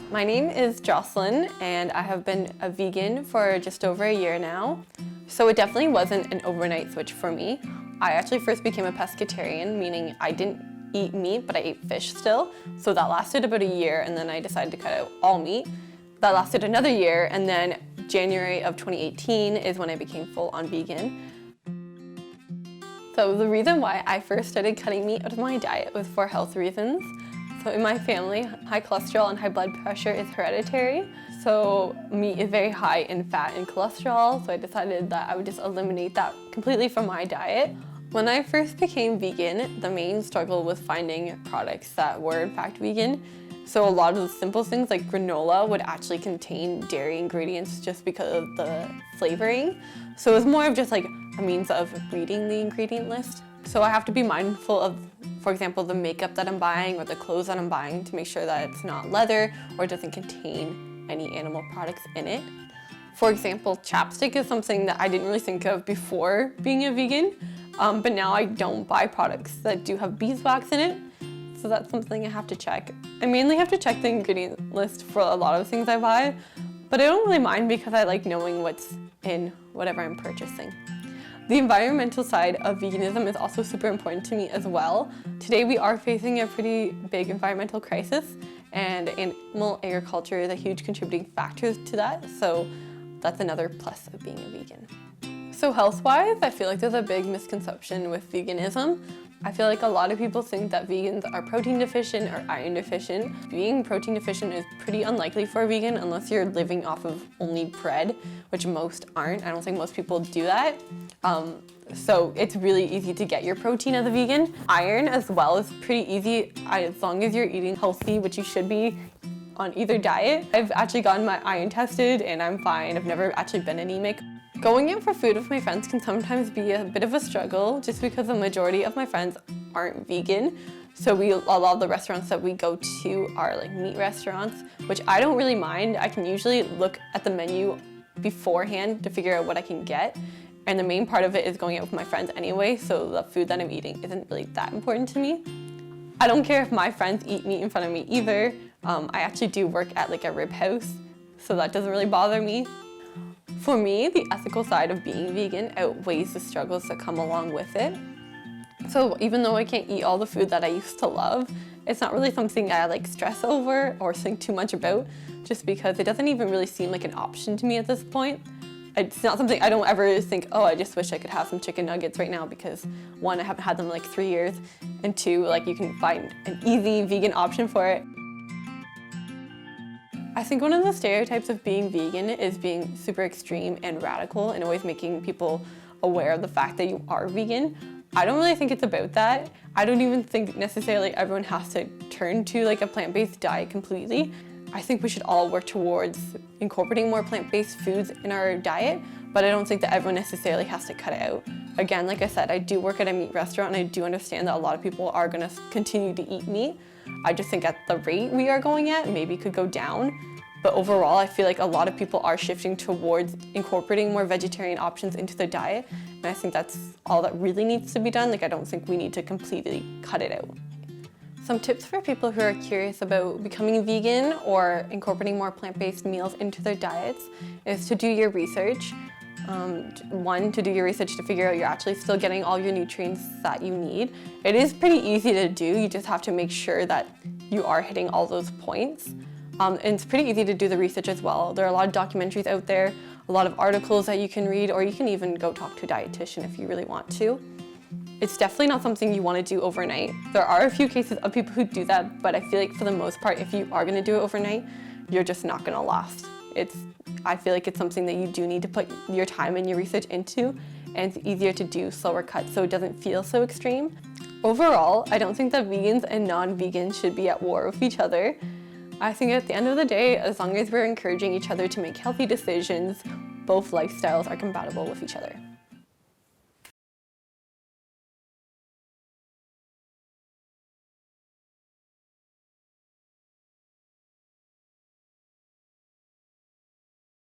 My name is Jocelyn and I have been a vegan for just over a year now. So it definitely wasn't an overnight switch for me. I actually first became a pescatarian, meaning I didn't eat meat, but I ate fish still. So that lasted about a year, and then I decided to cut out all meat. That lasted another year, and then January of 2018 is when I became full-on vegan. So the reason why I first started cutting meat out of my diet was for health reasons. So in my family, high cholesterol and high blood pressure is hereditary. So meat is very high in fat and cholesterol, so I decided that I would just eliminate that completely from my diet. When I first became vegan, the main struggle was finding products that were in fact vegan. So a lot of the simple things like granola would actually contain dairy ingredients just because of the flavoring. So it was more of just like a means of reading the ingredient list. So I have to be mindful of, for example, the makeup that I'm buying or the clothes that I'm buying to make sure that it's not leather or doesn't contain any animal products in it. For example, chapstick is something that I didn't really think of before being a vegan, but now I don't buy products that do have beeswax in it. So that's something I have to check. I mainly have to check the ingredient list for a lot of things I buy, but I don't really mind because I like knowing what's in whatever I'm purchasing. The environmental side of veganism is also super important to me as well. Today we are facing a pretty big environmental crisis, and animal agriculture is a huge contributing factor to that, so that's another plus of being a vegan. So health-wise, I feel like there's a big misconception with veganism. I feel like a lot of people think that vegans are protein deficient or iron deficient. Being protein deficient is pretty unlikely for a vegan unless you're living off of only bread, which most aren't. I don't think most people do that. So it's really easy to get your protein as a vegan. Iron as well is pretty easy as long as you're eating healthy, which you should be on either diet. I've actually gotten my iron tested and I'm fine. I've never actually been anemic. Going out for food with my friends can sometimes be a bit of a struggle just because the majority of my friends aren't vegan. So a lot of the restaurants that we go to are like meat restaurants, which I don't really mind. I can usually look at the menu beforehand to figure out what I can get. And the main part of it is going out with my friends anyway, so the food that I'm eating isn't really that important to me. I don't care if my friends eat meat in front of me either. I actually do work at like a rib house, so that doesn't really bother me. For me, the ethical side of being vegan outweighs the struggles that come along with it. So even though I can't eat all the food that I used to love, it's not really something I like stress over or think too much about, just because it doesn't even really seem like an option to me at this point. It's not something I don't ever think, oh, I just wish I could have some chicken nuggets right now because one, I haven't had them in like 3 years, and two, like you can find an easy vegan option for it. I think one of the stereotypes of being vegan is being super extreme and radical and always making people aware of the fact that you are vegan. I don't really think it's about that. I don't even think necessarily everyone has to turn to like a plant-based diet completely. I think we should all work towards incorporating more plant-based foods in our diet, but I don't think that everyone necessarily has to cut it out. Again, like I said, I do work at a meat restaurant and I do understand that a lot of people are gonna continue to eat meat. I just think at the rate we are going at, maybe could go down. But overall, I feel like a lot of people are shifting towards incorporating more vegetarian options into their diet. And I think that's all that really needs to be done. Like, I don't think we need to completely cut it out. Some tips for people who are curious about becoming vegan or incorporating more plant-based meals into their diets is to do your research. One, to do your research to figure out you're actually still getting all your nutrients that you need. It is pretty easy to do. You just have to make sure that you are hitting all those points. And it's pretty easy to do the research as well. There are a lot of documentaries out there, a lot of articles that you can read, or you can even go talk to a dietitian if you really want to. It's definitely not something you want to do overnight. There are a few cases of people who do that, but I feel like for the most part, if you are going to do it overnight, you're just not going to last. I feel like it's something that you do need to put your time and your research into, and it's easier to do slower cuts so it doesn't feel so extreme. Overall, I don't think that vegans and non-vegans should be at war with each other. I think at the end of the day, as long as we're encouraging each other to make healthy decisions, both lifestyles are compatible with each other.